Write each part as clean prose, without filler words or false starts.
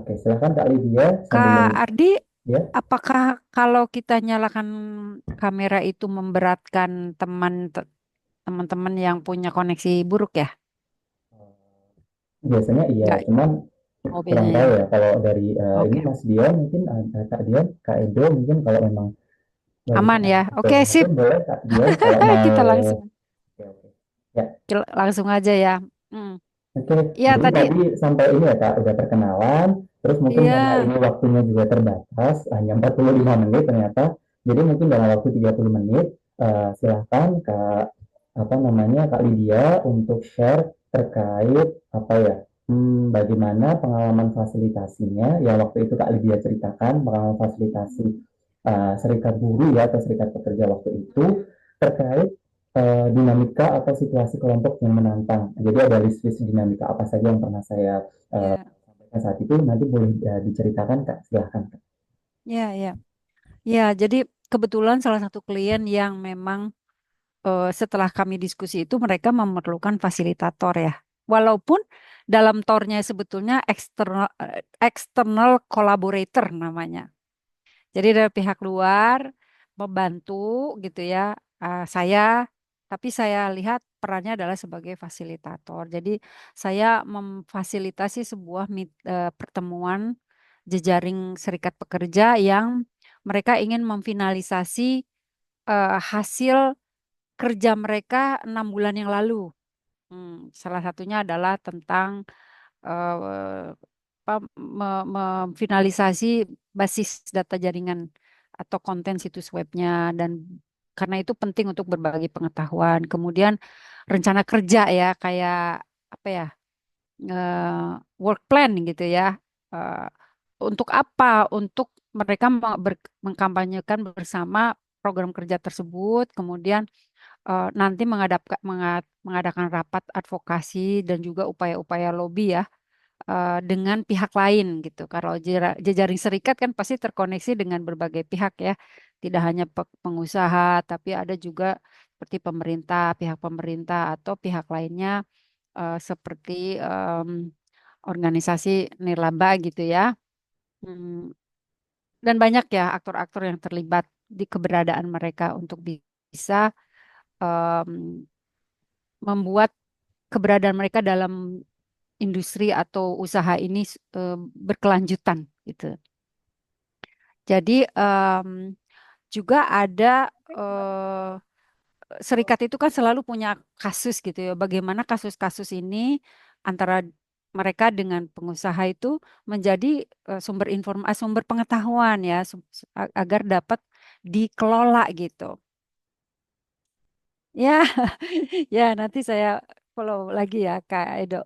Oke, silakan Kak Lydia sambil Kak menunggu Ardi, ya. apakah kalau kita nyalakan kamera itu memberatkan teman-teman yang punya koneksi buruk ya? Biasanya iya, Enggak, cuman oh kurang biasanya tahu ya. ya kalau dari ini Oke, Mas Dion mungkin Kak Dion, Kak Edo mungkin kalau memang aman bagian ya. ke Oke, itu sip. boleh Kak Dion kalau mau. Kita langsung Oke, oke. Ya, langsung aja ya. Hmm. oke. Ya Jadi tadi, tadi sampai ini ya Kak, udah perkenalan. Terus mungkin karena iya, ini waktunya juga terbatas, hanya 45 menit ternyata. Jadi mungkin dalam waktu 30 menit, silahkan Kak, apa namanya, Kak Lydia untuk share terkait apa ya, bagaimana pengalaman fasilitasinya. Ya waktu itu Kak Lydia ceritakan pengalaman fasilitasi serikat buruh ya atau serikat pekerja waktu itu terkait dinamika atau situasi kelompok yang menantang. Jadi ada list-list dinamika apa saja yang pernah saya ya, sampaikan saat itu. Nanti boleh diceritakan Kak, silahkan Kak. ya, ya. Ya, jadi kebetulan salah satu klien yang memang setelah kami diskusi itu mereka memerlukan fasilitator ya. Walaupun dalam tornya sebetulnya external collaborator namanya. Jadi dari pihak luar membantu gitu ya saya, tapi saya lihat perannya adalah sebagai fasilitator. Jadi saya memfasilitasi sebuah pertemuan jejaring serikat pekerja yang mereka ingin memfinalisasi hasil kerja mereka 6 bulan yang lalu. Salah satunya adalah tentang eh, apa, memfinalisasi basis data jaringan atau konten situs webnya dan karena itu penting untuk berbagi pengetahuan. Kemudian rencana kerja ya kayak apa ya work plan gitu ya. Eh, untuk apa? Untuk mereka mengkampanyekan bersama program kerja tersebut. Kemudian nanti mengadakan rapat advokasi dan juga upaya-upaya lobby ya dengan pihak lain gitu. Kalau jejaring serikat kan pasti terkoneksi dengan berbagai pihak ya, tidak hanya pengusaha, tapi ada juga seperti pemerintah, pihak pemerintah atau pihak lainnya seperti organisasi nirlaba gitu ya. Hmm, dan banyak ya aktor-aktor yang terlibat di keberadaan mereka untuk bisa em, membuat keberadaan mereka dalam industri atau usaha ini berkelanjutan gitu. Jadi juga ada eh, serikat itu kan selalu punya kasus gitu ya. Bagaimana kasus-kasus ini antara mereka dengan pengusaha itu menjadi sumber informasi, sumber pengetahuan ya, agar dapat dikelola gitu. Ya, ya nanti saya follow lagi ya Kak Edo.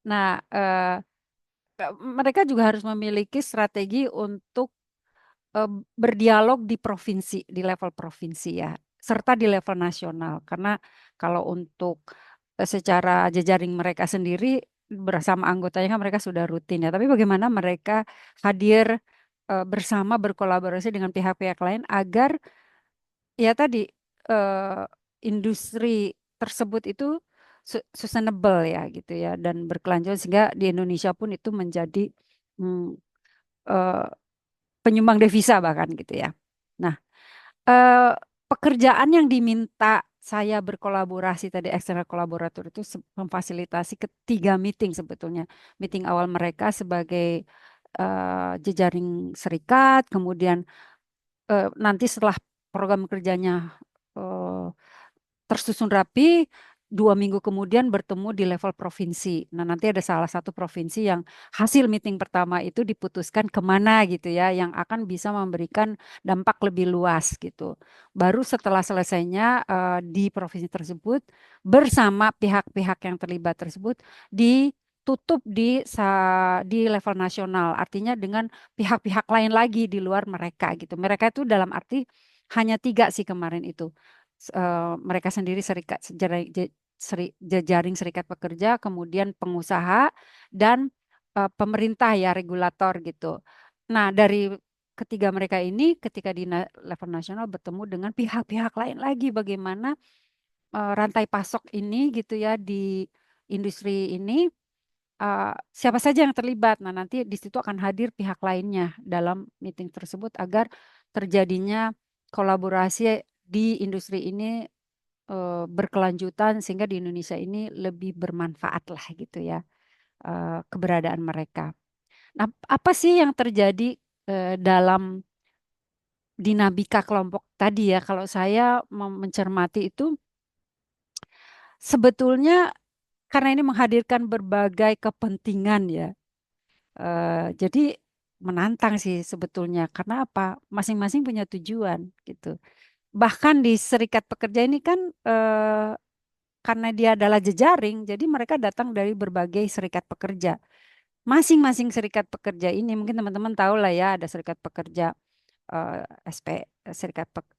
Nah, mereka juga harus memiliki strategi untuk eh, berdialog di provinsi, di level provinsi ya, serta di level nasional. Karena kalau untuk secara jejaring mereka sendiri bersama anggotanya kan mereka sudah rutin ya. Tapi bagaimana mereka hadir bersama berkolaborasi dengan pihak-pihak lain agar ya tadi eh, industri tersebut itu sustainable ya gitu ya dan berkelanjutan sehingga di Indonesia pun itu menjadi mm, eh, penyumbang devisa bahkan gitu ya. Nah, eh, pekerjaan yang diminta saya berkolaborasi tadi eksternal kolaborator itu memfasilitasi ketiga meeting sebetulnya. Meeting awal mereka sebagai jejaring serikat, kemudian nanti setelah program kerjanya eh, tersusun rapi, 2 minggu kemudian bertemu di level provinsi. Nah, nanti ada salah satu provinsi yang hasil meeting pertama itu diputuskan kemana gitu ya, yang akan bisa memberikan dampak lebih luas gitu. Baru setelah selesainya di provinsi tersebut bersama pihak-pihak yang terlibat tersebut ditutup di level nasional. Artinya dengan pihak-pihak lain lagi di luar mereka gitu. Mereka itu dalam arti hanya tiga sih kemarin itu mereka sendiri jejaring serikat pekerja, kemudian pengusaha dan pemerintah ya regulator gitu. Nah, dari ketiga mereka ini ketika di level nasional bertemu dengan pihak-pihak lain lagi bagaimana rantai pasok ini gitu ya di industri ini siapa saja yang terlibat. Nah, nanti di situ akan hadir pihak lainnya dalam meeting tersebut agar terjadinya kolaborasi di industri ini berkelanjutan sehingga di Indonesia ini lebih bermanfaat lah gitu ya, keberadaan mereka. Nah, apa sih yang terjadi dalam dinamika kelompok tadi ya? Kalau saya mencermati itu sebetulnya karena ini menghadirkan berbagai kepentingan ya. Jadi menantang sih sebetulnya. Karena apa? Masing-masing punya tujuan gitu. Bahkan di serikat pekerja ini kan karena dia adalah jejaring, jadi mereka datang dari berbagai serikat pekerja. Masing-masing serikat pekerja ini mungkin teman-teman tahu lah ya, ada serikat pekerja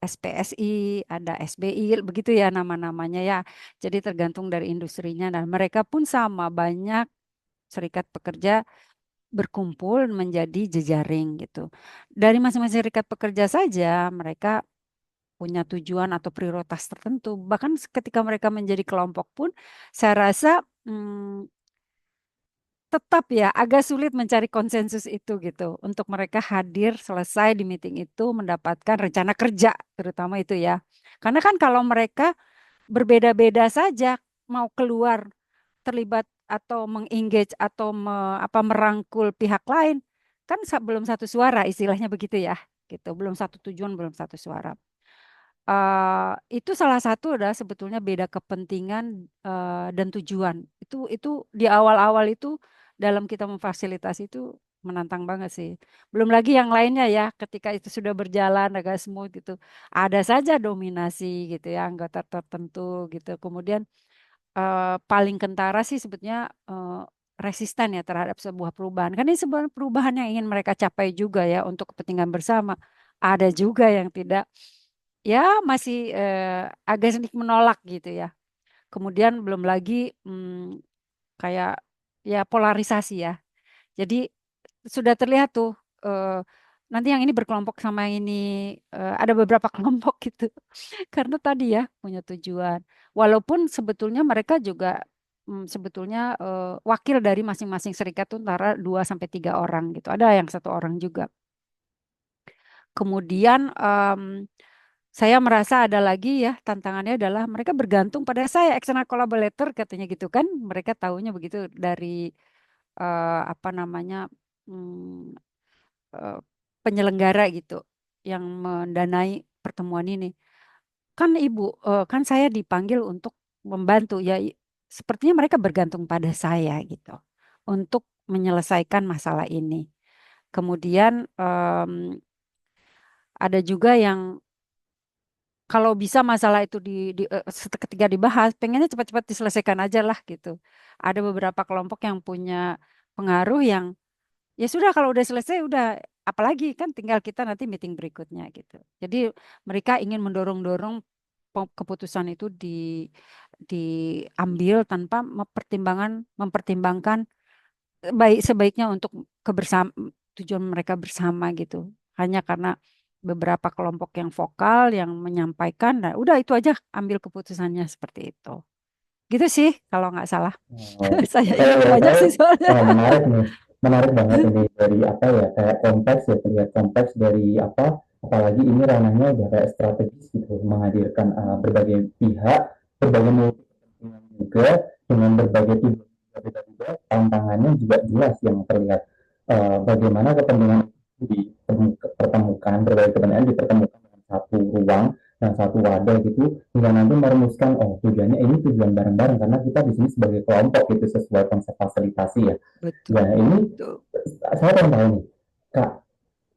SPSI, ada SBI, begitu ya nama-namanya ya. Jadi tergantung dari industrinya. Dan mereka pun sama, banyak serikat pekerja berkumpul menjadi jejaring gitu. Dari masing-masing serikat pekerja saja mereka punya tujuan atau prioritas tertentu. Bahkan ketika mereka menjadi kelompok pun saya rasa tetap ya agak sulit mencari konsensus itu gitu untuk mereka hadir selesai di meeting itu mendapatkan rencana kerja terutama itu ya. Karena kan kalau mereka berbeda-beda saja mau keluar terlibat atau mengengage atau merangkul pihak lain kan belum satu suara istilahnya begitu ya gitu belum satu tujuan belum satu suara. Itu salah satu adalah sebetulnya beda kepentingan dan tujuan. Itu di awal-awal itu dalam kita memfasilitasi itu menantang banget sih. Belum lagi yang lainnya ya, ketika itu sudah berjalan agak smooth gitu, ada saja dominasi gitu ya anggota tertentu gitu. Kemudian paling kentara sih sebetulnya resisten ya terhadap sebuah perubahan. Kan ini sebuah perubahan yang ingin mereka capai juga ya untuk kepentingan bersama. Ada juga yang tidak ya masih agak sedikit menolak gitu ya. Kemudian belum lagi kayak ya polarisasi ya. Jadi sudah terlihat tuh eh, nanti yang ini berkelompok sama yang ini ada beberapa kelompok gitu. Karena tadi ya punya tujuan. Walaupun sebetulnya mereka juga sebetulnya wakil dari masing-masing serikat tuh antara 2 sampai 3 orang gitu. Ada yang 1 orang juga. Kemudian saya merasa ada lagi ya tantangannya adalah mereka bergantung pada saya external collaborator katanya gitu kan. Mereka tahunya begitu dari apa namanya mm, eh, penyelenggara gitu yang mendanai pertemuan ini. Kan Ibu, kan saya dipanggil untuk membantu ya. Sepertinya mereka bergantung pada saya gitu untuk menyelesaikan masalah ini. Kemudian ada juga yang kalau bisa masalah itu ketika dibahas, pengennya cepat-cepat diselesaikan aja lah gitu. Ada beberapa kelompok yang punya pengaruh yang ya sudah kalau udah selesai udah apalagi kan tinggal kita nanti meeting berikutnya gitu. Jadi mereka ingin mendorong-dorong keputusan itu diambil tanpa mempertimbangkan sebaiknya untuk kebersama tujuan mereka bersama gitu. Hanya karena beberapa kelompok yang vokal yang menyampaikan, nah udah itu aja ambil keputusannya seperti itu. Gitu sih kalau nggak salah. Oh, Saya kalau ingat boleh banyak tahu, sih soalnya. menarik nih, menarik banget ini dari apa ya, kayak konteks ya, terlihat konteks dari apa, apalagi ini ranahnya udah kayak strategis gitu, menghadirkan berbagai pihak, berbagai multi kepentingan juga, dengan berbagai tujuan yang berbeda-beda, tantangannya juga jelas yang terlihat. Bagaimana kepentingan itu dipertemukan, berbagai kepentingan dipertemukan dalam satu ruang, dan satu wadah gitu, hingga nanti merumuskan oh tujuannya ini tujuan bareng-bareng karena kita di sini sebagai kelompok itu sesuai konsep fasilitasi ya. Betul, Nah ini betul. saya pengen tahu nih Kak,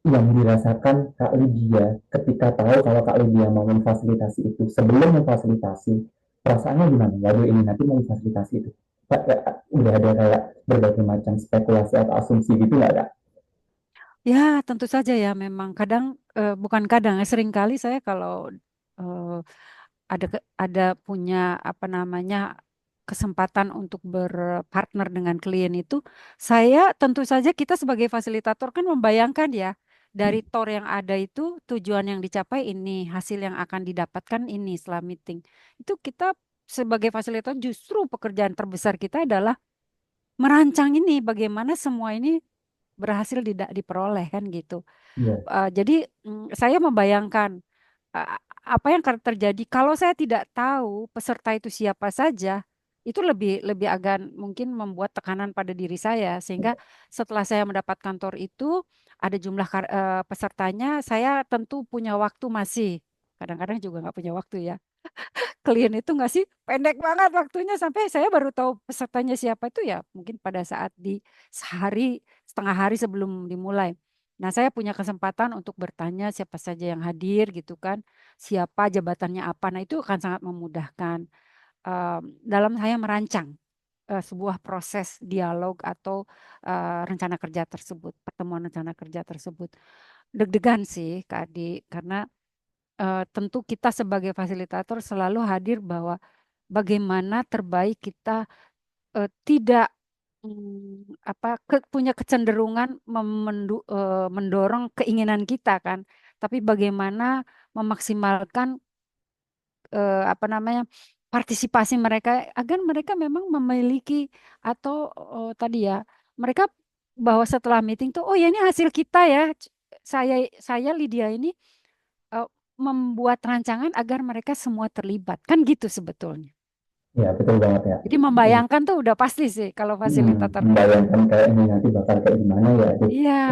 yang dirasakan Kak Lydia ketika tahu kalau Kak Lydia mau memfasilitasi itu, sebelum memfasilitasi perasaannya gimana? Waduh ini nanti mau memfasilitasi itu Kak, udah ada kayak berbagai macam spekulasi atau asumsi gitu nggak Kak? Ya, tentu saja ya memang kadang bukan kadang ya sering kali saya kalau eh, ada punya apa namanya kesempatan untuk berpartner dengan klien itu, saya tentu saja kita sebagai fasilitator kan membayangkan ya dari TOR yang ada itu tujuan yang dicapai ini, hasil yang akan didapatkan ini setelah meeting. Itu kita sebagai fasilitator justru pekerjaan terbesar kita adalah merancang ini bagaimana semua ini berhasil diperoleh kan gitu. Iya, Jadi saya membayangkan uh, apa yang akan terjadi kalau saya tidak tahu peserta itu siapa saja, itu lebih lebih agak mungkin membuat tekanan pada diri saya sehingga setelah saya mendapatkan kantor itu ada jumlah pesertanya, saya tentu punya waktu masih. Kadang-kadang juga nggak punya waktu ya. Klien itu nggak sih pendek banget waktunya sampai saya baru tahu pesertanya siapa itu ya mungkin pada saat di sehari setengah hari sebelum dimulai. Nah, saya punya kesempatan untuk bertanya siapa saja yang hadir gitu kan, siapa jabatannya apa. Nah, itu akan sangat memudahkan dalam saya merancang sebuah proses dialog atau rencana kerja tersebut, pertemuan rencana kerja tersebut. Deg-degan sih, Kak Adi, karena tentu kita sebagai fasilitator selalu hadir bahwa bagaimana terbaik kita tidak punya kecenderungan mendorong keinginan kita kan, tapi bagaimana memaksimalkan apa namanya partisipasi mereka agar mereka memang memiliki atau tadi ya mereka bahwa setelah meeting tuh oh ya ini hasil kita ya saya saya Lydia ini eh, membuat rancangan agar mereka semua terlibat kan gitu sebetulnya. iya betul banget ya. Jadi membayangkan tuh udah pasti sih kalau fasilitator tuh. Membayangkan kayak ini nanti bakal kayak gimana ya, aduh, Iya,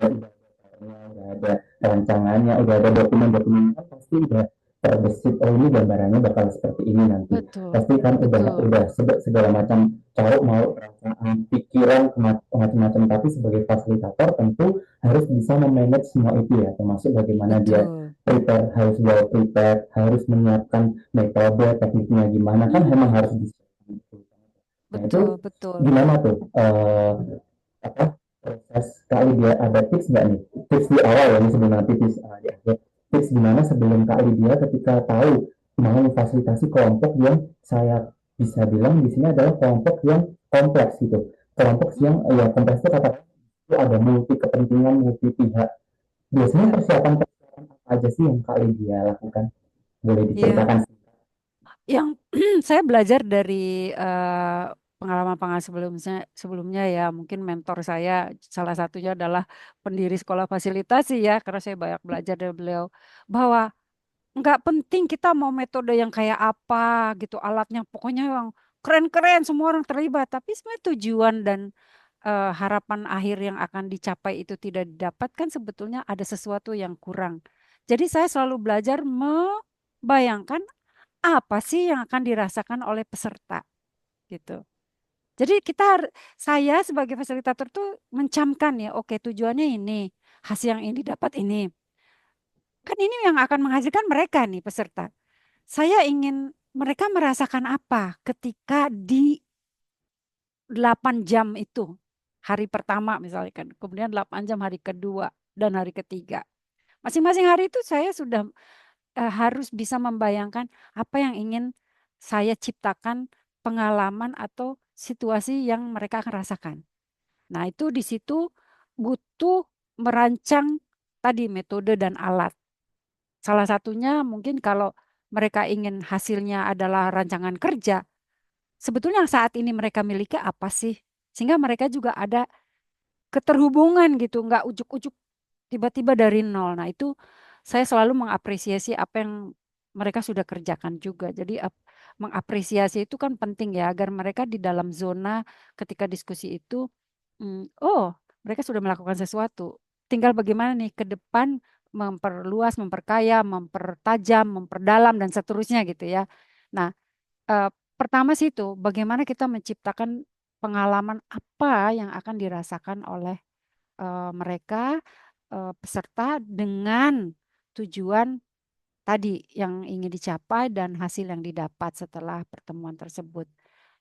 udah ada rancangannya, udah ada dokumen-dokumen kan pasti udah terbesit, oh ini gambarannya bakal seperti ini nanti. betul, Pasti kan betul. udah segala macam cowok mau perancangan, pikiran macam-macam, tapi sebagai fasilitator tentu harus bisa memanage semua itu ya, termasuk bagaimana dia Betul. prepare, harus well prepare, harus menyiapkan metode, tekniknya gimana, kan memang Mm-mm. harus disiapkan. Nah itu Betul, betul. gimana tuh? Apa proses Kak Lydia ada tips nggak nih? Tips di awal ya, ini sebelum nanti tips di akhir. Tips gimana sebelum Kak Lydia ketika tahu mau memfasilitasi kelompok yang saya bisa bilang di sini adalah kelompok yang kompleks gitu. Kelompok yang Mm, ya kompleks itu kata itu ada multi kepentingan, multi pihak. Biasanya ya, persiapan apa aja sih yang Kak Lydia lakukan? Boleh iya. diceritakan? Yang saya belajar dari pengalaman-pengalaman sebelumnya, sebelumnya ya, mungkin mentor saya salah satunya adalah pendiri sekolah fasilitasi ya, karena saya banyak belajar dari beliau bahwa nggak penting kita mau metode yang kayak apa gitu, alatnya pokoknya yang keren-keren, semua orang terlibat, tapi sebenarnya tujuan dan harapan akhir yang akan dicapai itu tidak didapatkan, sebetulnya ada sesuatu yang kurang. Jadi saya selalu belajar membayangkan apa sih yang akan dirasakan oleh peserta gitu. Jadi saya sebagai fasilitator tuh mencamkan ya, oke tujuannya ini, hasil yang ini dapat ini. Kan ini yang akan menghasilkan mereka nih peserta. Saya ingin mereka merasakan apa ketika di 8 jam itu. Hari pertama misalnya kan, kemudian 8 jam hari kedua dan hari ketiga. Masing-masing hari itu saya sudah harus bisa membayangkan apa yang ingin saya ciptakan pengalaman atau situasi yang mereka akan rasakan. Nah, itu di situ butuh merancang tadi metode dan alat. Salah satunya mungkin kalau mereka ingin hasilnya adalah rancangan kerja, sebetulnya yang saat ini mereka miliki apa sih? Sehingga mereka juga ada keterhubungan gitu, nggak ujuk-ujuk tiba-tiba dari nol. Nah, itu saya selalu mengapresiasi apa yang mereka sudah kerjakan juga. Jadi mengapresiasi itu kan penting ya agar mereka di dalam zona ketika diskusi itu, oh mereka sudah melakukan sesuatu. Tinggal bagaimana nih ke depan memperluas, memperkaya, mempertajam, memperdalam dan seterusnya gitu ya. Nah, eh, pertama sih itu bagaimana kita menciptakan pengalaman apa yang akan dirasakan oleh mereka peserta dengan tujuan tadi yang ingin dicapai dan hasil yang didapat setelah pertemuan tersebut.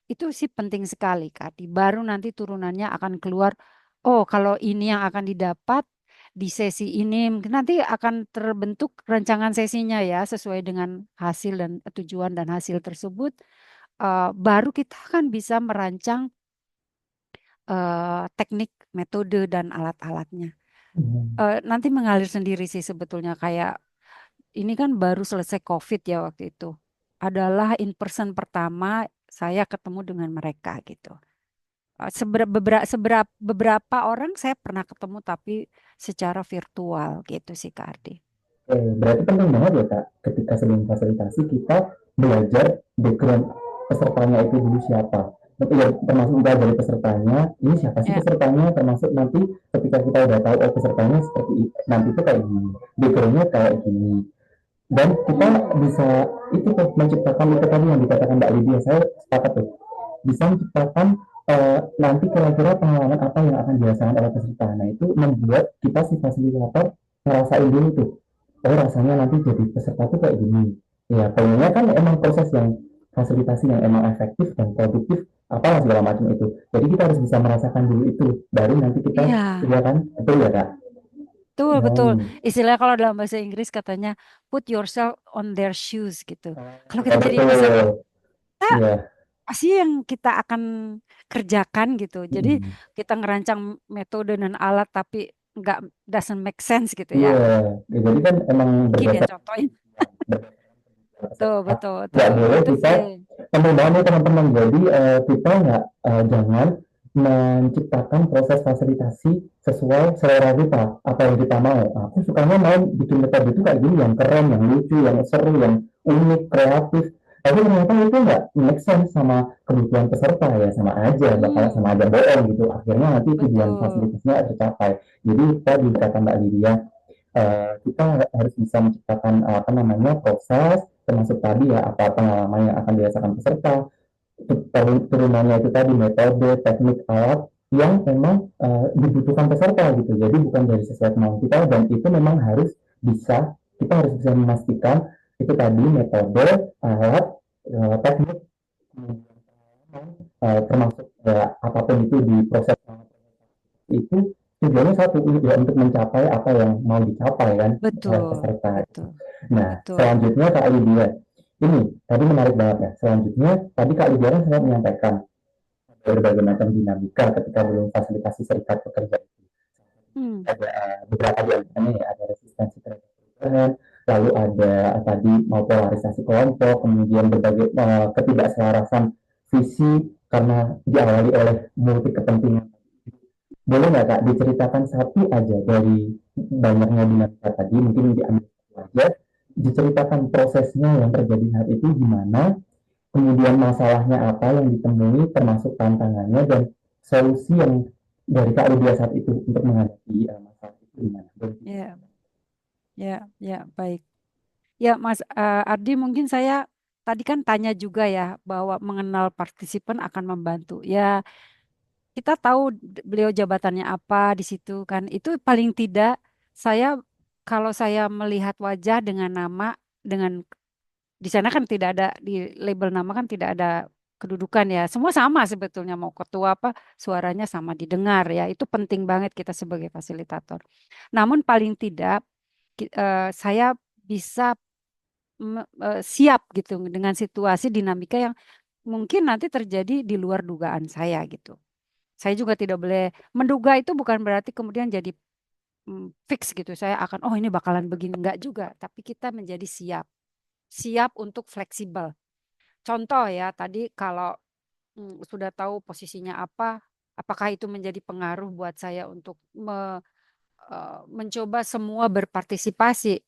Itu sih penting sekali, Kak. Baru nanti turunannya akan keluar, oh kalau ini yang akan didapat di sesi ini, mungkin nanti akan terbentuk rancangan sesinya ya, sesuai dengan hasil dan tujuan dan hasil tersebut. Baru kita akan bisa merancang teknik, metode, dan alat-alatnya. Hmm. Nanti mengalir sendiri sih sebetulnya kayak ini kan baru selesai COVID ya waktu itu. Adalah in person pertama saya ketemu dengan mereka gitu. Beberapa orang saya pernah ketemu tapi secara virtual gitu sih Kak Ardi. Berarti penting banget ya Kak, ketika sebelum fasilitasi kita belajar background pesertanya itu dulu siapa. Ya, termasuk juga dari pesertanya, ini siapa sih Ya, pesertanya, termasuk nanti ketika kita udah tahu oh pesertanya seperti nanti itu kayak gini, backgroundnya kayak gini. Dan kita bisa itu tuh menciptakan itu tadi yang dikatakan Mbak Lydia, saya sepakat tuh, bisa menciptakan nanti kira-kira pengalaman apa yang akan dirasakan oleh peserta. Nah itu membuat kita si fasilitator ngerasain dulu tuh, oh rasanya nanti jadi peserta tuh kayak gini. Ya pengennya kan emang proses yang fasilitasi yang emang efektif dan produktif apalah segala macam itu. Jadi kita harus bisa merasakan dulu itu, baru nanti kita iya, ya kan, betul ya kak? betul betul. Hmm. Istilah kalau dalam bahasa Inggris katanya put yourself on their shoes gitu. Kalau Ya kita jadi peserta betul, ya. pasti yang kita akan kerjakan gitu. Jadi Hmm. kita ngerancang metode dan alat tapi nggak doesn't make sense gitu ya. Iya, ya, jadi kan emang Mungkin ya berdasarkan contohin. Betul peserta. betul Nggak betul. boleh Itu kita sih. penting banget nih teman-teman. Jadi kita nggak jangan menciptakan proses fasilitasi sesuai selera kita, apa yang kita mau. Aku sukanya mau bikin metode itu kayak gini, yang keren, yang lucu, yang seru, yang unik, kreatif. Tapi ternyata itu nggak make sense sama kebutuhan peserta ya, sama aja, bakal sama Hmm, aja bohong gitu. Akhirnya nanti tujuan betul. fasilitasnya tercapai. Jadi tadi kata Mbak Lydia, kita harus bisa menciptakan apa namanya proses termasuk tadi ya apa pengalaman yang akan dirasakan peserta turunannya itu tadi metode teknik alat yang memang dibutuhkan peserta gitu jadi bukan dari sesuai kemauan kita dan itu memang harus bisa kita harus bisa memastikan itu tadi metode alat teknik termasuk apapun itu di proses itu tujuannya satu ya untuk mencapai apa yang mau dicapai kan oleh Betul, peserta. betul, Nah, betul. selanjutnya Kak Lydia. Ini tadi menarik banget ya. Selanjutnya tadi Kak Lydia kan sempat menyampaikan berbagai macam dinamika ketika belum fasilitasi serikat pekerja itu. Hmm, Ada beberapa di antaranya ya, ada resistensi terhadap perubahan, lalu ada tadi mau polarisasi kelompok, kemudian berbagai ketidakselarasan visi karena diawali oleh multi kepentingan. Boleh nggak Kak diceritakan satu aja dari banyaknya dinamika tadi, mungkin diambil satu aja, diceritakan prosesnya yang terjadi saat itu gimana, kemudian masalahnya apa yang ditemui, termasuk tantangannya dan solusi yang dari Kak Lydia saat itu untuk menghadapi masalah itu gimana? Boleh ya, ya, ya, baik. Ya, Mas Ardi, mungkin saya tadi kan tanya juga ya bahwa mengenal partisipan akan membantu. Ya, kita tahu beliau jabatannya apa di situ kan. Itu paling tidak saya kalau saya melihat wajah dengan nama dengan di sana kan tidak ada di label nama kan tidak ada kedudukan ya. Semua sama sebetulnya mau ketua apa suaranya sama didengar ya. Itu penting banget kita sebagai fasilitator. Namun paling tidak saya bisa siap gitu dengan situasi dinamika yang mungkin nanti terjadi di luar dugaan saya gitu. Saya juga tidak boleh menduga itu bukan berarti kemudian jadi fix gitu. Saya akan oh ini bakalan begini enggak juga, tapi kita menjadi siap. Siap untuk fleksibel. Contoh ya, tadi kalau sudah tahu posisinya apa, apakah itu menjadi pengaruh buat saya untuk mencoba semua berpartisipasi?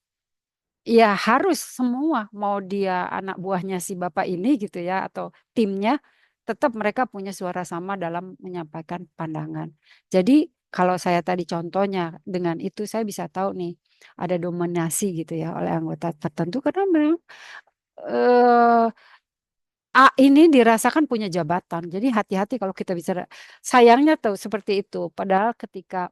Ya harus semua, mau dia anak buahnya si bapak ini gitu ya, atau timnya, tetap mereka punya suara sama dalam menyampaikan pandangan. Jadi kalau saya tadi contohnya dengan itu saya bisa tahu nih ada dominasi gitu ya oleh anggota tertentu karena memang eh, A ini dirasakan punya jabatan. Jadi hati-hati kalau kita bicara. Sayangnya tuh seperti itu. Padahal ketika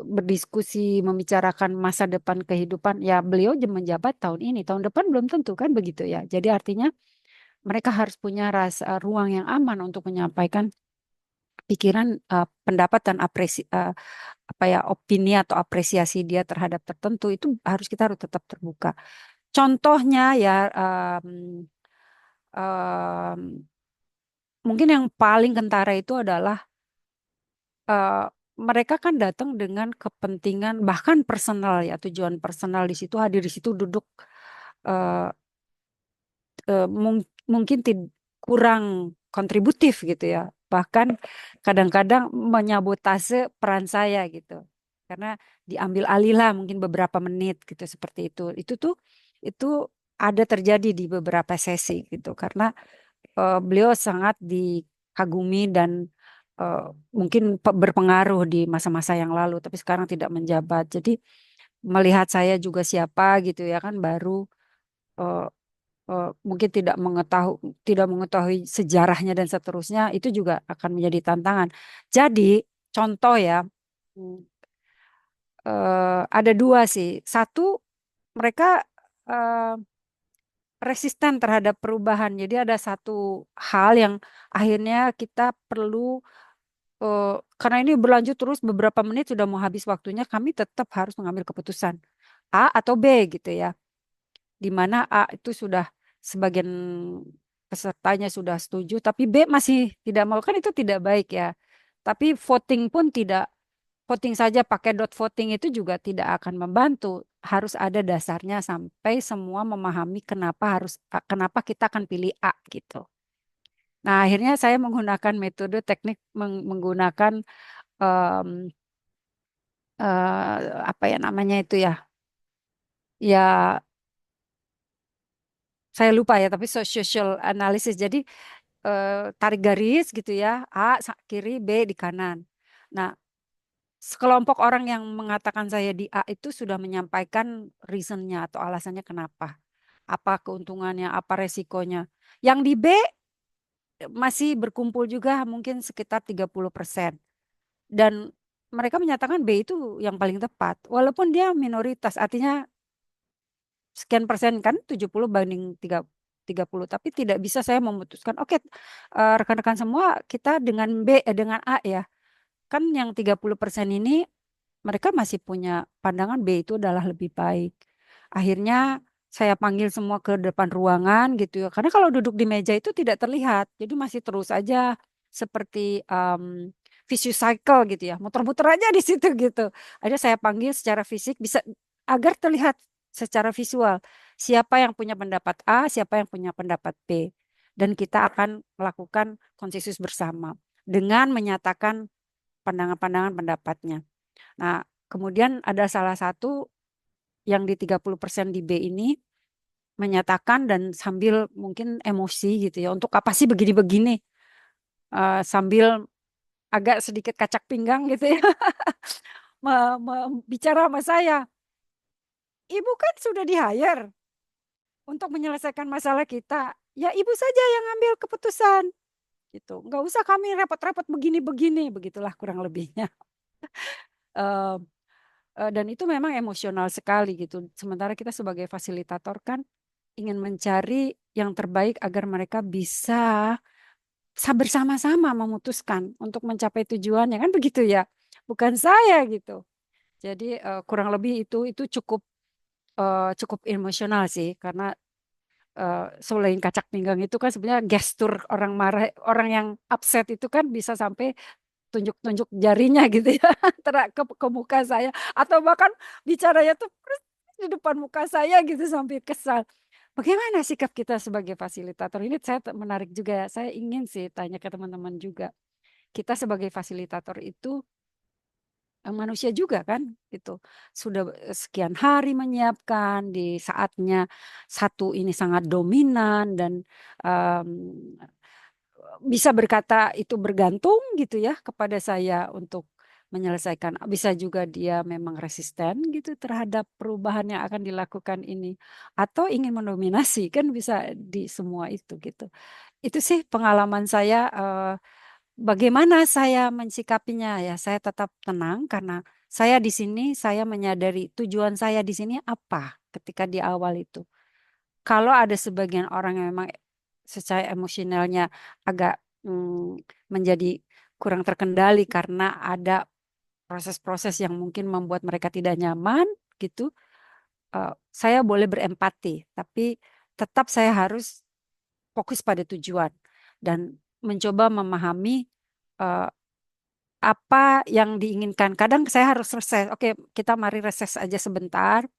berdiskusi membicarakan masa depan kehidupan, ya beliau menjabat tahun ini, tahun depan belum tentu kan begitu ya. Jadi artinya mereka harus punya rasa ruang yang aman untuk menyampaikan pikiran, pendapat dan apa ya opini atau apresiasi dia terhadap tertentu itu kita harus tetap terbuka. Contohnya ya em, mungkin yang paling kentara itu adalah eh, mereka kan datang dengan kepentingan bahkan personal ya tujuan personal di situ hadir di situ duduk eh, mungkin kurang kontributif gitu ya. bahkan kadang-kadang menyabotase peran saya gitu. Karena diambil alih lah mungkin beberapa menit gitu seperti itu. Itu ada terjadi di beberapa sesi gitu karena beliau sangat dikagumi dan eh, mungkin berpengaruh di masa-masa yang lalu, tapi sekarang tidak menjabat. Jadi melihat saya juga siapa gitu ya kan baru eh, mungkin tidak mengetahui sejarahnya dan seterusnya itu juga akan menjadi tantangan. Jadi contoh ya, hmm, ada dua sih. Satu mereka eh, resisten terhadap perubahan. Jadi ada satu hal yang akhirnya kita perlu karena ini berlanjut terus beberapa menit sudah mau habis waktunya, kami tetap harus mengambil keputusan A atau B gitu ya. Di mana A itu sudah sebagian pesertanya sudah setuju, tapi B masih tidak mau kan itu tidak baik ya. Tapi voting pun tidak voting saja pakai dot voting itu juga tidak akan membantu. Harus ada dasarnya sampai semua memahami kenapa kita akan pilih A gitu. Nah, akhirnya saya menggunakan metode teknik menggunakan em, apa ya namanya itu ya. Ya, saya lupa ya, tapi social analysis. Jadi tarik garis gitu ya, kiri, B di kanan. Nah, sekelompok orang yang mengatakan saya di A itu sudah menyampaikan reasonnya atau alasannya kenapa. Apa keuntungannya, apa resikonya. Yang di B masih berkumpul juga mungkin sekitar 30%. Dan mereka menyatakan B itu yang paling tepat. Walaupun dia minoritas, artinya sekian persen kan 70 banding 30. Tapi tidak bisa saya memutuskan, oke rekan-rekan semua kita dengan A ya. Kan yang 30% ini mereka masih punya pandangan B itu adalah lebih baik. Akhirnya saya panggil semua ke depan ruangan gitu ya. Karena kalau duduk di meja itu tidak terlihat. Jadi masih terus aja seperti vicious cycle gitu ya. Muter-muter aja di situ gitu. Ada saya panggil secara fisik bisa agar terlihat secara visual. Siapa yang punya pendapat A, siapa yang punya pendapat B. Dan kita akan melakukan konsensus bersama dengan menyatakan pandangan-pandangan pendapatnya. Nah, kemudian ada salah satu yang di 30% di B ini menyatakan dan sambil mungkin emosi gitu ya. Untuk apa sih begini-begini? Sambil agak sedikit kacak pinggang gitu ya. Bicara sama saya. Ibu kan sudah di-hire untuk menyelesaikan masalah kita. Ya ibu saja yang ambil keputusan. Gitu. Nggak usah kami repot-repot begini-begini. Begitulah kurang lebihnya. Eh, dan itu memang emosional sekali gitu. Sementara kita sebagai fasilitator kan ingin mencari yang terbaik agar mereka bisa bersama-sama memutuskan untuk mencapai tujuannya kan begitu ya. Bukan saya gitu. Jadi kurang lebih itu cukup emosional sih karena selain kacak pinggang itu kan sebenarnya gestur orang marah, orang yang upset itu kan bisa sampai tunjuk-tunjuk jarinya gitu ya ke muka saya atau bahkan bicaranya tuh persis di depan muka saya gitu sampai kesal. Bagaimana sikap kita sebagai fasilitator? Ini saya menarik juga. Saya ingin sih tanya ke teman-teman juga. Kita sebagai fasilitator itu manusia juga kan gitu. Sudah sekian hari menyiapkan di saatnya satu ini sangat dominan dan em, bisa berkata itu bergantung gitu ya kepada saya untuk menyelesaikan. Bisa juga dia memang resisten gitu terhadap perubahan yang akan dilakukan ini atau ingin mendominasi kan bisa di semua itu gitu. Itu sih pengalaman saya bagaimana saya mensikapinya ya. Saya tetap tenang karena saya di sini saya menyadari tujuan saya di sini apa ketika di awal itu. Kalau ada sebagian orang yang memang secara emosionalnya agak menjadi kurang terkendali karena ada proses-proses yang mungkin membuat mereka tidak nyaman gitu, saya boleh berempati, tapi tetap saya harus fokus pada tujuan dan mencoba memahami eh, apa yang diinginkan. Kadang saya harus reses. Oke, kita mari reses aja sebentar.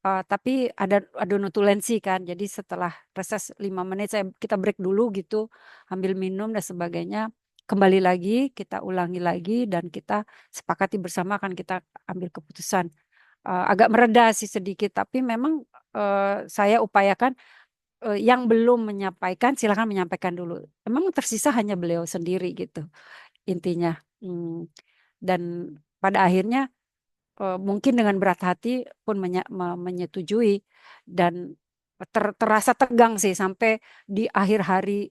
Tapi ada notulensi kan. Jadi setelah reses 5 menit kita break dulu gitu, ambil minum dan sebagainya. kembali lagi, kita ulangi lagi, dan kita sepakati bersama akan kita ambil keputusan. Agak mereda sih sedikit, tapi memang saya upayakan yang belum menyampaikan silakan menyampaikan dulu. Memang tersisa hanya beliau sendiri gitu intinya. Dan pada akhirnya mungkin dengan berat hati pun menyetujui, dan terasa tegang sih sampai di akhir hari,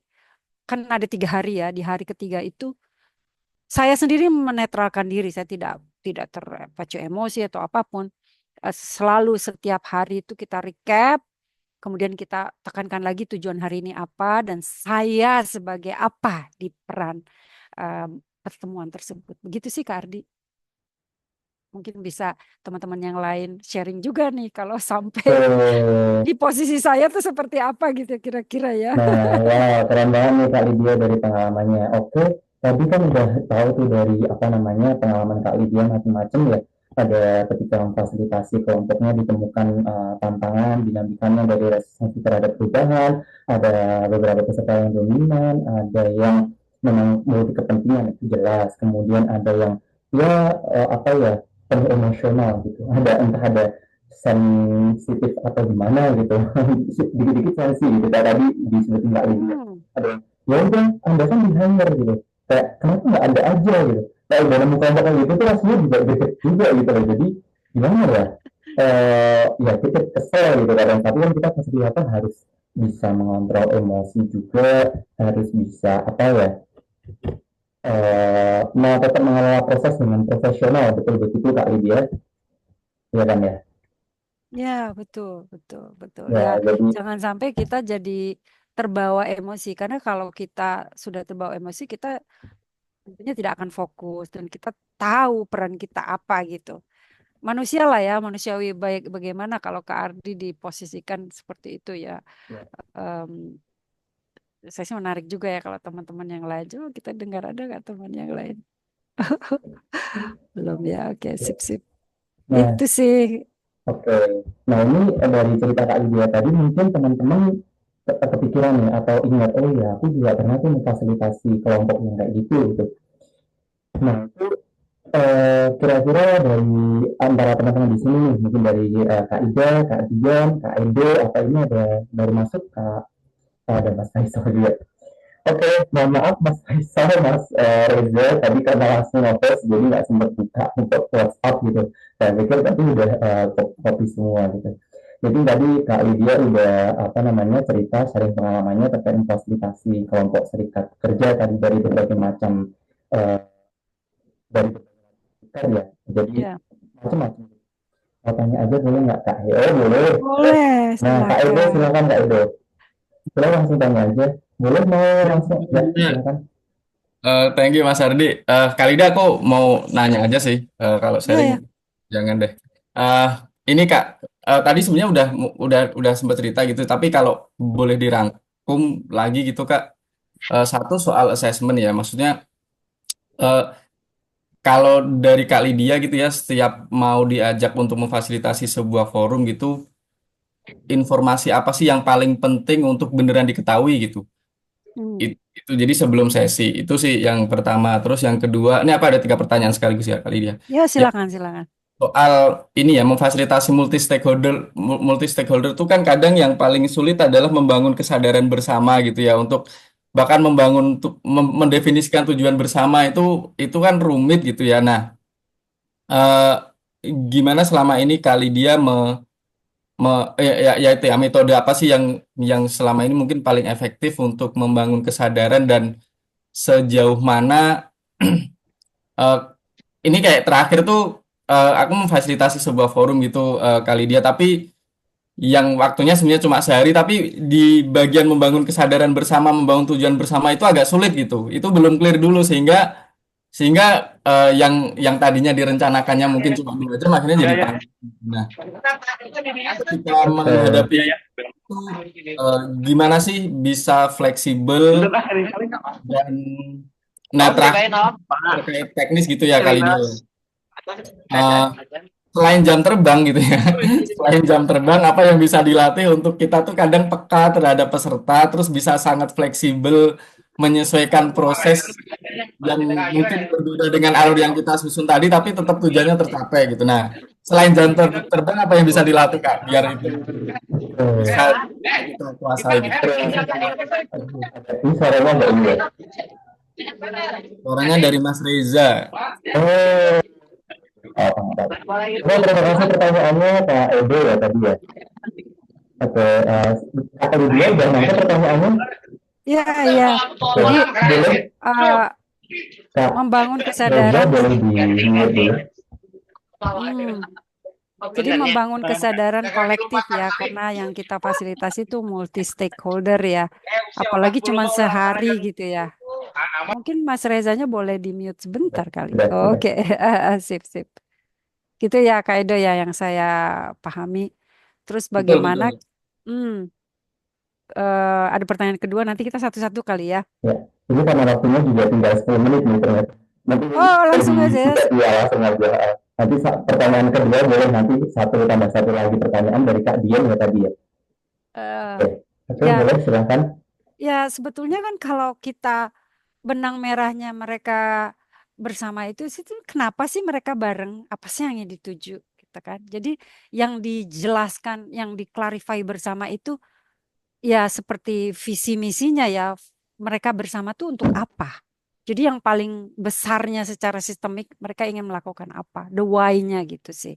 kan ada 3 hari ya, di hari ketiga itu saya sendiri menetralkan diri, saya tidak tidak terpacu emosi atau apapun. Selalu setiap hari itu kita recap, kemudian kita tekankan lagi tujuan hari ini apa dan saya sebagai apa di peran pertemuan tersebut. Begitu sih Kak Ardi. Mungkin bisa teman-teman yang lain sharing juga nih kalau sampai Tuh. di posisi saya tuh seperti apa gitu kira-kira ya. Nah, wah, keren banget nih Kak Lydia dari pengalamannya. Oke, tadi kan udah tahu tuh dari apa namanya pengalaman Kak Lydia macam-macam ya. Ada ketika memfasilitasi kelompoknya ditemukan tantangan, dinamikanya dari resistensi terhadap perubahan, ada beberapa peserta yang dominan, ada yang memang multi kepentingan itu jelas. Kemudian ada yang ya apa ya penuh emosional gitu. Ada entah ada sensitif atau gimana gitu dikit-dikit sensi gitu kayak tadi disebutin Mbak Lydia Hmm. ada yang ya udah anda kan di hanger gitu kayak kenapa nggak ada aja gitu kayak udah nemu kelompok kayak gitu tuh rasanya juga deket juga gitu loh jadi gimana ya ya kita kesel gitu kadang tapi kan kita kesehatan harus bisa mengontrol emosi juga harus bisa apa ya mau tetap mengelola proses dengan profesional betul begitu Kak Lydia ya kan ya Ya, betul, betul, betul. ya Ya, jadi jangan sampai kita jadi terbawa emosi, karena kalau kita sudah terbawa emosi, kita tentunya tidak akan fokus dan kita tahu peran kita apa gitu. Manusia lah ya, manusiawi baik bagaimana kalau Kak Ardi diposisikan seperti itu ya. ya, Em, saya sih menarik juga ya kalau teman-teman yang lain. Coba kita dengar ada nggak teman yang lain? Belum ya, oke, ya. sip-sip. Nah, Itu sih. oke. Nah, ini dari cerita Kak Lydia tadi mungkin teman-teman kepikiran nih atau ingat, oh ya, aku juga pernah tuh memfasilitasi kelompok yang kayak gitu gitu. Nah, itu kira-kira dari antara teman-teman di sini nih, mungkin dari Kak Ida, Kak Dian, Kak Edo, apa ini ada baru masuk Kak ada Mas Faisal juga. Oke, mohon maaf Mas Faisal, Mas Reza, tadi karena langsung notes, jadi nggak sempat buka untuk WhatsApp gitu. Saya pikir tadi udah copy semua gitu. Jadi tadi Kak Lydia udah apa namanya cerita sharing pengalamannya terkait fasilitasi kelompok serikat kerja tadi dari berbagai macam eh, dari berbagai ya. Jadi Ya, macam-macam. Mau tanya aja boleh nggak Kak? Oh boleh. boleh, Nah Kak Edo silakan. silakan Kak Edo. Boleh langsung tanya aja. Boleh mau langsung ya Ya, silakan. thank you Mas Ardi. Kalida aku mau nanya aja sih. Kalau Ya, sharing ya. jangan deh. Eh, ini Kak, tadi sebenarnya udah sempat cerita gitu. Tapi kalau boleh dirangkum lagi gitu Kak, satu soal assessment ya. Maksudnya eh, kalau dari Kak Lydia gitu ya, setiap mau diajak untuk memfasilitasi sebuah forum gitu, informasi apa sih yang paling penting untuk beneran diketahui gitu? Hmm. Itu jadi sebelum sesi itu sih yang pertama. Terus yang kedua, ini apa ada 3 pertanyaan sekaligus ya kali dia. Ya, Ya silakan, silakan. soal ini ya memfasilitasi multi stakeholder tuh kan kadang yang paling sulit adalah membangun kesadaran bersama gitu ya untuk bahkan membangun mendefinisikan tujuan bersama itu kan rumit gitu ya. Nah, eh, gimana selama ini kali dia ya itu ya metode apa sih yang selama ini mungkin paling efektif untuk membangun kesadaran dan sejauh mana eh, ini kayak terakhir tuh aku memfasilitasi sebuah forum gitu kali dia tapi yang waktunya sebenarnya cuma sehari tapi di bagian membangun kesadaran bersama membangun tujuan bersama itu agak sulit gitu itu belum clear dulu sehingga sehingga yang tadinya direncanakannya mungkin cuma 2 jam akhirnya jadi panjang. Nah, ketika Oke. menghadapi itu gimana sih bisa fleksibel dan nah terakhir terkait teknis gitu ya kali dia ya. Eh, selain jam terbang gitu ya, selain jam terbang apa yang bisa dilatih untuk kita tuh kadang peka terhadap peserta, terus bisa sangat fleksibel menyesuaikan proses yang mungkin berbeda dengan alur yang kita susun tadi, tapi tetap tujuannya tercapai gitu. Nah, selain jam terbang apa yang bisa dilatih Kak, biar itu bisa kita kuasai gitu. Ini suaranya Mbak Iya. Suaranya dari Mas Reza. Oh, mantap. Nah, terima kasih pertanyaannya Kak Edo ya tadi ya. Oke, Kak Lydia udah nangkep pertanyaannya? Ya, ya. Jadi Boleh Kak membangun Reza kesadaran. boleh di-mute dulu. Hmm. Jadi membangun kesadaran kolektif ya, karena yang kita fasilitasi itu multi stakeholder ya, apalagi cuma sehari gitu ya. Mungkin Mas Rezanya boleh di mute sebentar kali. Sudah. Oke, sip sip. Gitu ya Kak Edo ya yang saya pahami. Terus Betul, bagaimana? betul. Hmm, ada pertanyaan kedua nanti kita satu-satu kali ya. Ya, ini karena waktunya juga tinggal 10 menit nih ternyata. Nanti Oh langsung aja ya. ya langsung aja. Nanti pertanyaan kedua boleh nanti satu tambah satu lagi pertanyaan dari Kak Dian ya tadi ya. Eh, Oke, ya boleh silahkan. ya sebetulnya kan kalau kita benang merahnya mereka bersama itu kenapa sih mereka bareng? Apa sih yang ingin dituju? Gitu kan. Jadi yang dijelaskan, yang diklarify bersama itu ya seperti visi misinya ya mereka bersama tuh untuk apa? Jadi yang paling besarnya secara sistemik mereka ingin melakukan apa? The why-nya gitu sih.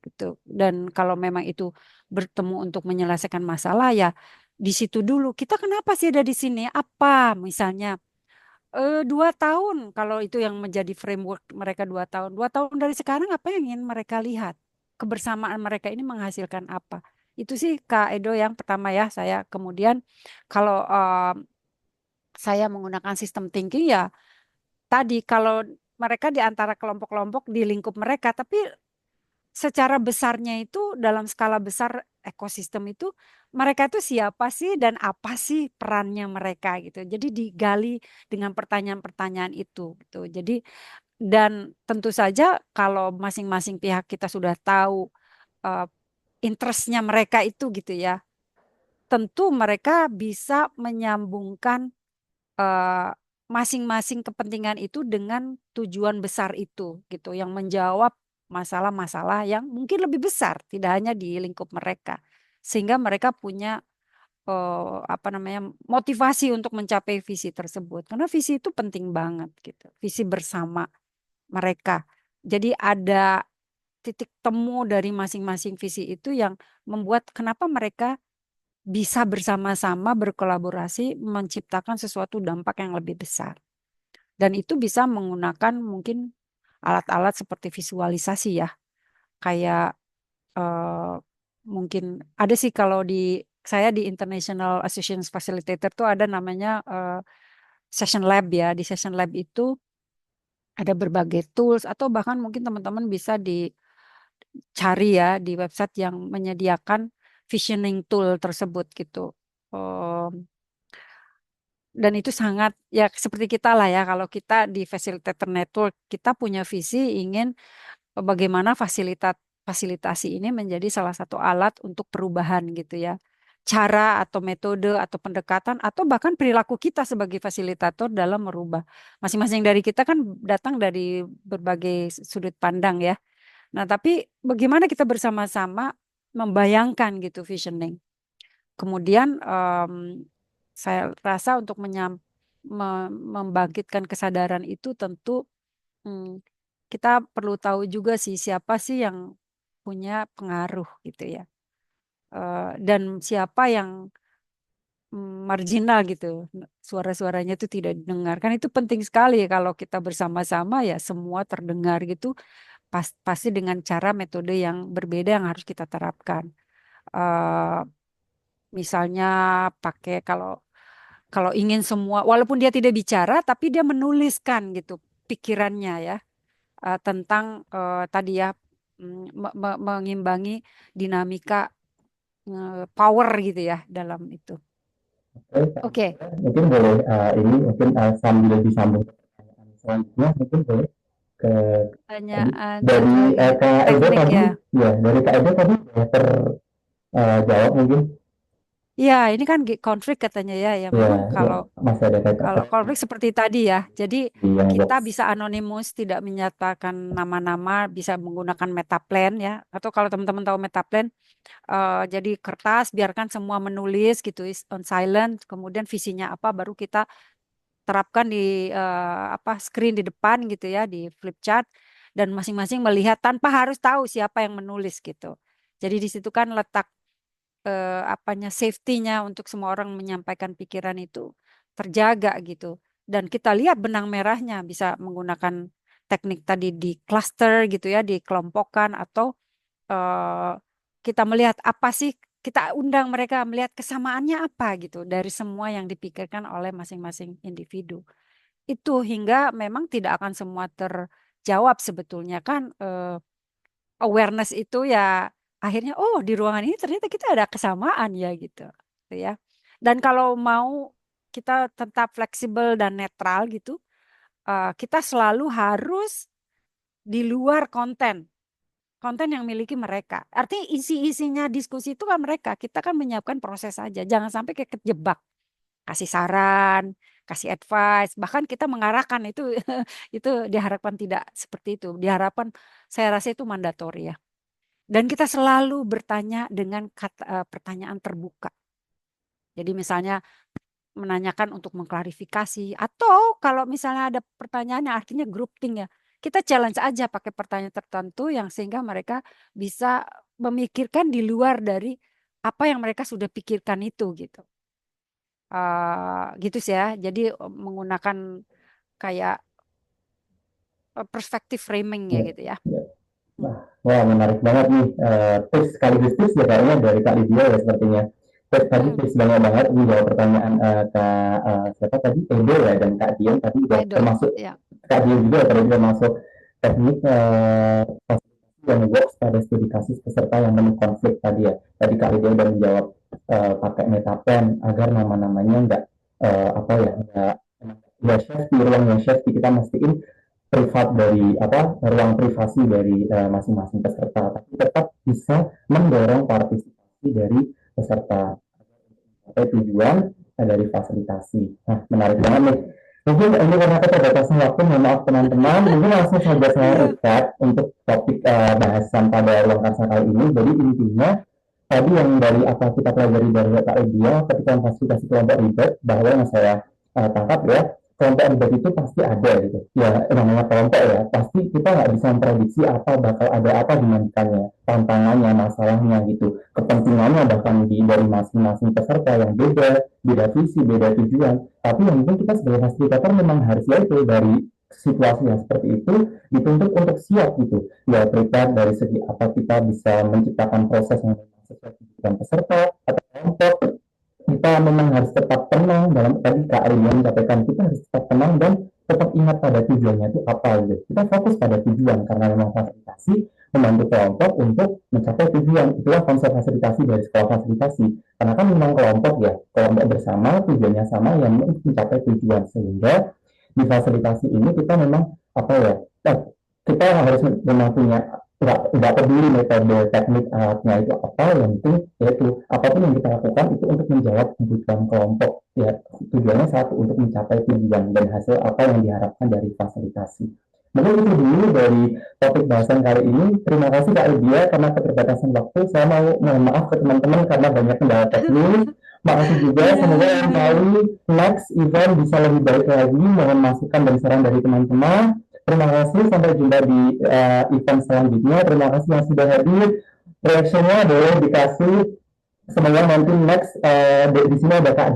Gitu. Dan kalau memang itu bertemu untuk menyelesaikan masalah ya di situ dulu. Kita kenapa sih ada di sini? Apa misalnya 2 tahun kalau itu yang menjadi framework mereka 2 tahun. 2 tahun dari sekarang apa yang ingin mereka lihat? Kebersamaan mereka ini menghasilkan apa? Itu sih Kak Edo yang pertama ya saya. Kemudian kalau saya menggunakan sistem thinking ya tadi kalau mereka di antara kelompok-kelompok di lingkup mereka, tapi secara besarnya itu dalam skala besar ekosistem itu mereka itu siapa sih dan apa sih perannya mereka gitu. Jadi digali dengan pertanyaan-pertanyaan itu gitu. Jadi dan tentu saja kalau masing-masing pihak kita sudah tahu uh, interestnya mereka itu gitu ya. Tentu mereka bisa menyambungkan eh, masing-masing kepentingan itu dengan tujuan besar itu gitu yang menjawab masalah-masalah yang mungkin lebih besar tidak hanya di lingkup mereka sehingga mereka punya apa namanya motivasi untuk mencapai visi tersebut karena visi itu penting banget gitu visi bersama mereka jadi ada titik temu dari masing-masing visi itu yang membuat kenapa mereka bisa bersama-sama berkolaborasi menciptakan sesuatu dampak yang lebih besar. Dan itu bisa menggunakan mungkin alat-alat seperti visualisasi ya. Kayak eh, mungkin ada sih kalau di saya di International Association Facilitator tuh ada namanya session lab ya. Di session lab itu ada berbagai tools atau bahkan mungkin teman-teman bisa dicari ya di website yang menyediakan visioning tool tersebut gitu. Dan itu sangat ya seperti kita lah ya kalau kita di facilitator network kita punya visi ingin bagaimana fasilitasi ini menjadi salah satu alat untuk perubahan gitu ya cara atau metode atau pendekatan atau bahkan perilaku kita sebagai fasilitator dalam merubah masing-masing dari kita kan datang dari berbagai sudut pandang ya nah tapi bagaimana kita bersama-sama membayangkan gitu visioning kemudian saya rasa untuk membangkitkan kesadaran itu tentu hmm, kita perlu tahu juga sih siapa sih yang punya pengaruh gitu ya. Dan siapa yang marginal gitu. Suara-suaranya itu tidak didengar. Kan itu penting sekali kalau kita bersama-sama ya semua terdengar gitu. Pasti dengan cara metode yang berbeda yang harus kita terapkan. Eh, Misalnya pakai kalau ingin semua, walaupun dia tidak bicara, tapi dia menuliskan gitu pikirannya ya tentang tadi ya mengimbangi dinamika power gitu ya dalam itu. Oke. Mungkin boleh ini mungkin sambil disambung pertanyaan selanjutnya mungkin boleh ke Pertanyaan dari Kak Edo teknik tadi ya. ya dari Kak Edo tadi sudah terjawab mungkin Ya, ini kan konflik katanya ya. Ya Ya, memang ya kalau masih ada kalau kaitan konflik seperti tadi ya. Jadi yang kita box. bisa anonimus, tidak menyatakan nama-nama, bisa menggunakan metaplan ya. Atau kalau teman-teman tahu metaplan, jadi kertas, biarkan semua menulis gitu, is on silent. Kemudian visinya apa, baru kita terapkan di screen di depan gitu ya, di flip chart, dan masing-masing melihat tanpa harus tahu siapa yang menulis gitu. Jadi di situ kan letak safety-nya untuk semua orang menyampaikan pikiran itu terjaga gitu. Dan kita lihat benang merahnya bisa menggunakan teknik tadi di cluster gitu ya, dikelompokkan, atau eh, kita melihat apa sih, kita undang mereka melihat kesamaannya apa gitu dari semua yang dipikirkan oleh masing-masing individu. Itu hingga memang tidak akan semua terjawab sebetulnya kan, awareness itu ya akhirnya oh di ruangan ini ternyata kita ada kesamaan ya gitu ya. Dan kalau mau kita tetap fleksibel dan netral gitu, kita selalu harus di luar konten yang miliki mereka. Artinya isi-isinya diskusi itu kan mereka, kita kan menyiapkan proses saja. Jangan sampai kayak kejebak, kasih saran, kasih advice, bahkan kita mengarahkan itu itu diharapkan tidak seperti itu. Diharapkan, saya rasa itu mandatori ya. Dan kita selalu bertanya dengan pertanyaan terbuka. Jadi misalnya menanyakan untuk mengklarifikasi, atau kalau misalnya ada pertanyaan yang artinya grouping ya, kita challenge aja pakai pertanyaan tertentu yang sehingga mereka bisa memikirkan di luar dari apa yang mereka sudah pikirkan itu gitu. Gitu sih ya. Jadi menggunakan kayak perspektif framing ya Ya, gitu ya. ya. Hmm. Wah, menarik banget nih. Tips sekaligus tips ya kayaknya dari Kak Lydia ya sepertinya. Tadi Hmm. tips banyak banget menjawab pertanyaan Kak siapa tadi? Edo ya dan Kak Dian tadi juga Edo, termasuk ya. Kak Dian juga tadi termasuk teknik fasilitasi yang works pada studi kasus peserta yang penuh konflik tadi ya. Tadi Kak Lydia udah menjawab pakai metapen agar nama-namanya nggak apa ya nggak safety, ruang yang safety kita mastiin privat dari ruang privasi dari masing-masing peserta, tapi tetap bisa mendorong partisipasi dari peserta sampai tujuan dari fasilitasi. Nah, menarik banget nih. Mungkin ini karena keterbatasan waktu, mohon maaf teman-teman. Mungkin langsung saja saya Iya. recap untuk topik bahasan pada ruang karsa kali ini. Jadi intinya tadi yang dari apa kita pelajari dari Kak Edia ketika memfasilitasi kelompok ribet, bahwa yang saya tangkap ya, kelompok ribet itu pasti ada gitu. Ya namanya kelompok ya, pasti kita nggak bisa memprediksi apa bakal ada apa dinamikanya, tantangannya, masalahnya gitu, kepentingannya bahkan dari masing-masing peserta yang beda, beda visi, beda tujuan. Tapi yang penting kita sebagai fasilitator memang harus ya itu dari situasi yang seperti itu dituntut untuk siap gitu ya, prepare dari segi apa kita bisa menciptakan proses yang sesuai kebutuhan peserta atau kelompok. Kita memang harus tetap tenang dalam tadi Kak Aryan menyampaikan kita harus tetap tenang dan tetap ingat pada tujuannya itu apa gitu. Kita fokus pada tujuan karena memang fasilitasi membantu kelompok untuk mencapai tujuan. Itulah konsep fasilitasi dari sekolah fasilitasi. Karena kan memang kelompok ya, kelompok bersama tujuannya sama yang mencapai tujuan sehingga di fasilitasi ini kita memang apa ya kita harus memang punya nggak peduli metode teknik alatnya itu apa, yang penting yaitu apapun yang kita lakukan itu untuk menjawab kebutuhan kelompok ya, tujuannya satu untuk mencapai tujuan dan hasil apa yang diharapkan dari fasilitasi. Mungkin itu dulu dari topik bahasan kali ini. Terima kasih Kak Lydia karena keterbatasan waktu. Saya mau mohon maaf ke teman-teman karena banyak kendala teknis. Makasih juga, Iya, semoga lain iya. kali next event bisa lebih baik lagi. Mohon masukan dan saran dari teman-teman. Terima kasih, sampai jumpa di event selanjutnya. Terima kasih yang sudah hadir. Reaksinya boleh dikasih. Semoga nanti next di sini ada Kak